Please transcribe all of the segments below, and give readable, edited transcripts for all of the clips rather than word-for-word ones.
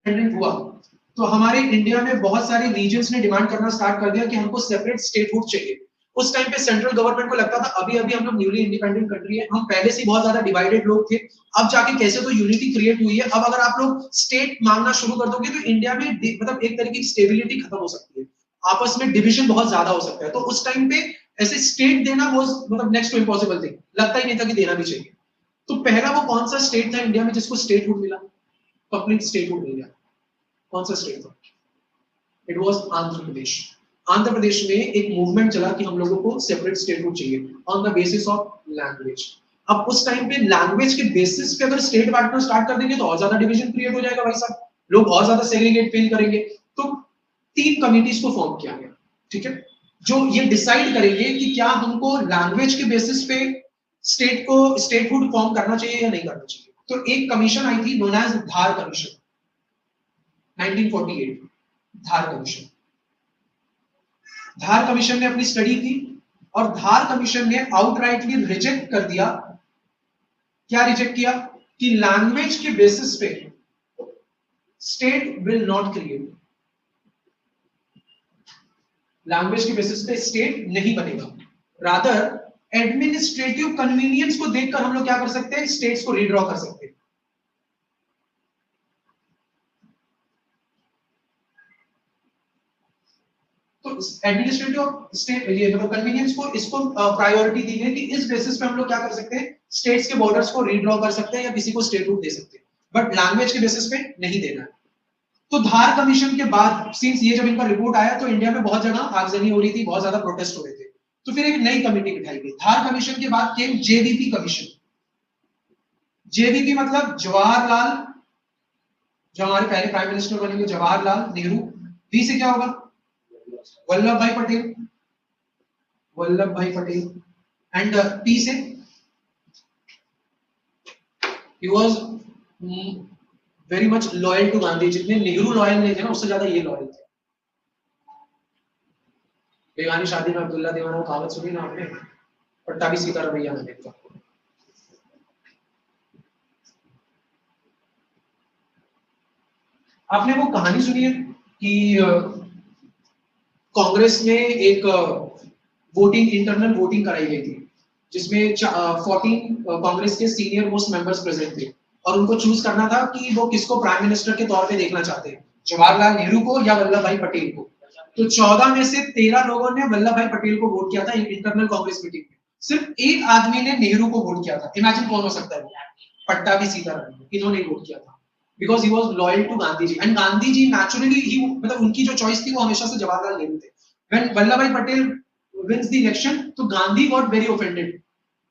Independent हुआ तो हमारे इंडिया में बहुत सारे रीजन्स ने डिमांड करना स्टार्ट कर दिया कि हमको सेपरेट स्टेटहुड चाहिए। उस टाइम पे सेंट्रल गवर्नमेंट को लगता था अभी अभी हम लोग न्यूली इंडिपेंडेंट कंट्री है, हम पहले से बहुत ज्यादा डिवाइडेड लोग थे, अब जाके कैसे तो यूनिटी क्रिएट हुई है, अब अगर आप लोग स्टेट मांगना शुरू कर दोगे तो इंडिया में मतलब एक तरीके की स्टेबिलिटी खत्म हो सकती है, आपस में डिविजन बहुत ज्यादा हो सकता है। तो उस टाइम पे ऐसे स्टेट देना वो मतलब नेक्स्ट टू इम्पॉसिबल थिंग, लगता ही नहीं था कि देना भी चाहिए। तो पहला वो कौन सा स्टेट था इंडिया में जिसको स्टेटहुड मिला, कंप्लीट स्टेटहुड मिल गया, कौन सा स्टेट था? It was Andhra Pradesh. आंध्र प्रदेश में एक मूवमेंट चला कि हम लोगों को सेपरेट स्टेटहुड चाहिए on the basis of language. अब उस टाइम पे लैंग्वेज के बेसिस पे अगर स्टेट बांटना स्टार्ट कर देंगे तो और ज्यादा डिवीजन क्रिएट हो जाएगा भाई साहब, लोग और ज्यादा सेग्रीगेट फील करेंगे। तो 3 कमिटीज को फॉर्म किया गया, ठीक है, जो ये डिसाइड करेंगे कि क्या हमको लैंग्वेज के बेसिस पे स्टेट को स्टेटहुड फॉर्म करना चाहिए या नहीं करना चाहिए। तो एक कमीशन आई थी नोन एज धार कमीशन, 1948, धार कमीशन। धार कमीशन ने अपनी स्टडी की और धार कमीशन ने आउटराइटली रिजेक्ट कर दिया, क्या रिजेक्ट किया कि लैंग्वेज के बेसिस पे state will not create, language के बेसिस पे स्टेट नहीं बनेगा, रादर एडमिनिस्ट्रेटिव कन्वीनियंस को देखकर हम लोग क्या कर सकते हैं, स्टेट्स को रीड्रॉ कर सकते हैं। तो एडमिनिस्ट्रेटिव स्टेट ये मतलब कन्वीनियंस को इसको प्रायोरिटी दी है कि इस बेसिस पे हम लोग क्या कर सकते हैं, स्टेट्स के बॉर्डर्स को रीड्रॉ कर सकते हैं या किसी को स्टेटहुड दे सकते हैं, बट लैंग्वेज के बेसिस पे नहीं देना है। तो धार कमीशन के बाद सिंस ये जब इनका रिपोर्ट आया तो इंडिया में बहुत जगह आगजनी हो रही थी, बहुत ज्यादा प्रोटेस्ट हो रहे थे, तो फिर एक नई कमेटी बिठाई गई। धार कमीशन के बाद केम जेवीपी कमीशन। जेवीपी मतलब जवाहरलाल, जो हमारे पहले प्राइम मिनिस्टर बनेंगे जवाहरलाल नेहरू, वी से क्या होगा, वल्लभ भाई पटेल, वल्लभ भाई पटेल, एंड पी से he was very much loyal to Gandhi. जितने नेहरू लॉयल नहीं थे ना, उससे ज्यादा ये लॉयल थे। बेगानी शादी में अब्दुल्ला दीवाना, कहावत सुनी ना आपने, पट्टा भी सीता रवैया में देखा। आपने वो कहानी सुनी है कि कांग्रेस में एक वोटिंग इंटरनल वोटिंग कराई गई थी जिसमें 14 कांग्रेस के सीनियर मोस्ट मेंबर्स प्रेजेंट थे और उनको चूज करना था कि वो किसको प्राइम मिनिस्टर के तौर पे देखना चाहते हैं, जवाहरलाल नेहरू को या वल्लभ भाई पटेल को। तो 14 में से 13 लोगों ने वल्लभ भाई पटेल को वोट किया था इंटरनल कांग्रेस मीटिंग में, सिर्फ एक आदमी ने नेहरू को वोट किया था। इमेजिन कौन हो सकता है वो, पट्टाभी सीतारामन, इन्होंने वोट किया था because he was loyal to Gandhi ji, and Gandhi ji naturally ही मतलब उनकी जो चॉइस थी वो हमेशा से जवाहरलाल नेहरू थे। व्हेन वल्लभ भाई पटेल विंस द इलेक्शन तो गांधी गॉट वेरी ऑफेंडेड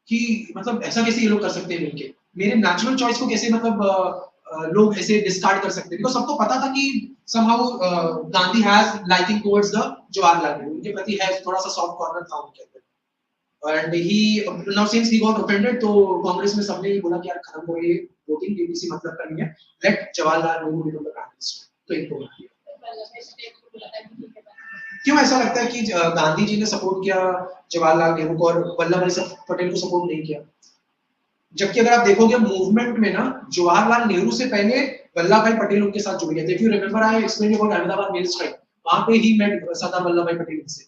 कि मतलब ऐसा कैसे ये लोग कर सकते हैं मिलके, मेरे नेचुरल चॉइस को कैसे मतलब लोग ऐसे डिस्कार्ड कर सकते हैं। बिकॉज सबको पता था कि somehow Gandhi has liking towards the Jawaharlal Nehru, उनके प्रति है थोड़ा सा सॉफ्ट कॉर्नर था उनके अंदर। And he now since he got offended तो कांग्रेस में सबने बोला कि यार खत्म करो ये वोटिंग, ये किसी मतलब का नहीं है, let Jawaharlal Nehru become the prime minister. तो इनको बना दिया। क्यों ऐसा लगता है कि गांधी जी ने सपोर्ट किया जवाहरलाल नेहरू को और वल्लभ भाई पटेल को सपोर्ट नहीं किया? जबकि अगर आप देखोगे मूवमेंट में ना, जवाहरलाल नेहरू से पहले वल्लभ भाई पटेल उनके साथ जुड़ गए थे। If you remember I explain about Ahmedabad mill strike, वहां पे ही मेट सरदार वल्लभ भाई पटेल से।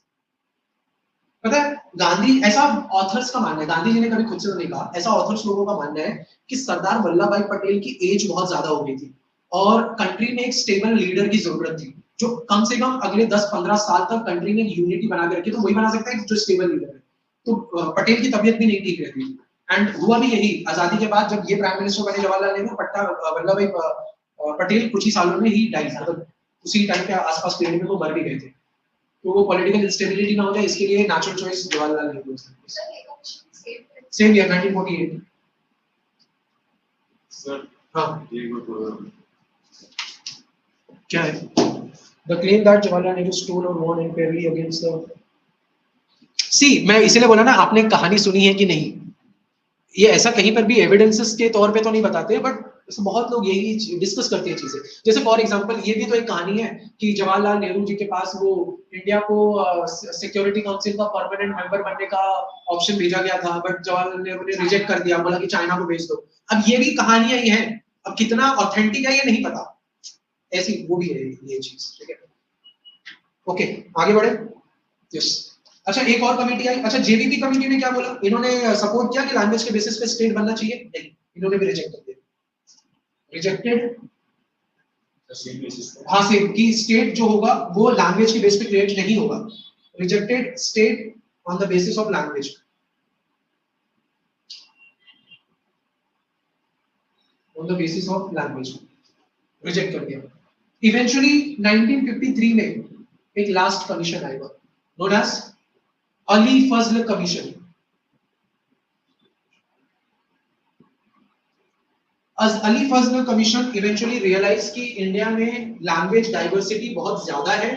पता है गांधी, ऐसा ऑथर्स का मानना है, गांधी जी ने कभी खुद से तो नहीं कहा, ऐसा ऑथर्स लोगों का मानना है कि सरदार वल्लभ भाई पटेल की एज बहुत ज्यादा हो गई थी और कंट्री में एक स्टेबल लीडर की जरूरत थी जो कम से कम अगले 10-15 साल तक कंट्री में यूनिटी बना के रखे। तो वही बना सकता है जो स्टेबल लीडर है। तो पटेल की तबियत भी नहीं ठीक रहती थी एंड हुआ भी यही आजादी के बाद जब ये प्राइम मिनिस्टर बने जवाहरलाल नेहरू, वल्लभ भाई पटेल कुछ ही सालों में ही डाई, मतलब उसी टाइम के आसपास पीरियड में वो मर भी गए थे। तो वो पॉलिटिकल इंस्टेबिलिटी ना हो जाए इसके लिए natural choice Jawaharlal Nehru. Same year 1948 sir. हाँ क्या है? The claim that Jawaharlal Nehru stole or won unfairly against the मैं इसीलिए बोला ना, आपने कहानी सुनी है कि नहीं, ये ऐसा कहीं पर भी एविडेंसेस के तौर पे तो नहीं बताते, बट बहुत लोग यही डिस्कस करते हैं चीजें। जैसे फॉर एग्जांपल ये भी तो एक कहानी है कि जवाहरलाल नेहरू जी के पास वो इंडिया को सिक्योरिटी काउंसिल का परमानेंट मेंबर बनने का ऑप्शन भेजा गया था, बट जवाहरलाल नेहरू ने रिजेक्ट कर दिया, बोला कि चाइना को भेज दो। अब ये भी कहानियां ही हैं, अब कितना ऑथेंटिक है ये नहीं पता। ऐसी वो भी है ये चीज, ठीक है। ओके आगे बढ़े। यस अच्छा एक और कमेटी आई, अच्छा जेवीपी कमेटी ने क्या बोला, इन्होंने सपोर्ट किया कि लैंग्वेज के बेसिस पे स्टेट बनना चाहिए, नहीं इन्होंने भी रिजेक्ट कर दिया, रिजेक्टेड। हाँ सेम कि स्टेट जो होगा वो लैंग्वेज के बेस पे क्रिएट नहीं होगा, rejected state on the basis of language, on the basis of language reject कर दिया। इवेंचुअली 1953 में एक लास्ट कमीशन आएगा known as Ali Fazal commission. Ali Fazal commission eventually realise कि इंडिया में लैंग्वेज डाइवर्सिटी बहुत ज्यादा है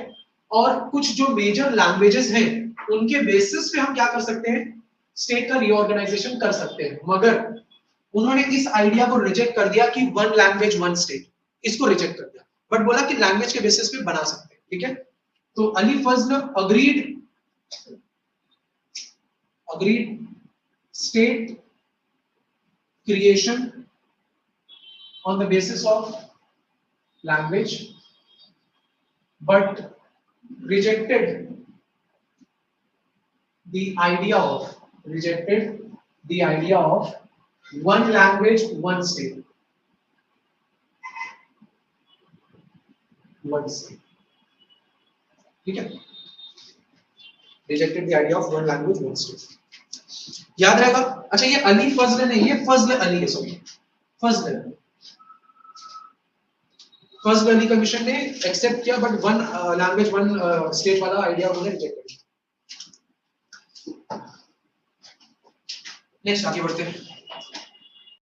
और कुछ जो मेजर लैंग्वेजेस हैं उनके बेसिस पे हम क्या कर सकते हैं, स्टेट का रीऑर्गेनाइजेशन कर सकते हैं, मगर उन्होंने इस आइडिया को रिजेक्ट कर दिया कि वन लैंग्वेज वन स्टेट, इसको रिजेक्ट कर दिया, बट बोला कि लैंग्वेज के बेसिस पे बना सकते हैं, ठीक है। तो Ali Fazal agreed state creation on the basis of language but rejected the idea of one language one state, ठीक है, rejected the idea of one language one state, याद रहेगा। अच्छा ये अली फजल नहीं है, फजल अली है, सॉरी फजल अली कमीशन ने एक्सेप्ट किया but one language one state वाला आइडिया उन्होंने रिजेक्ट कर दिया। नेक्स्ट आगे बढ़ते हैं।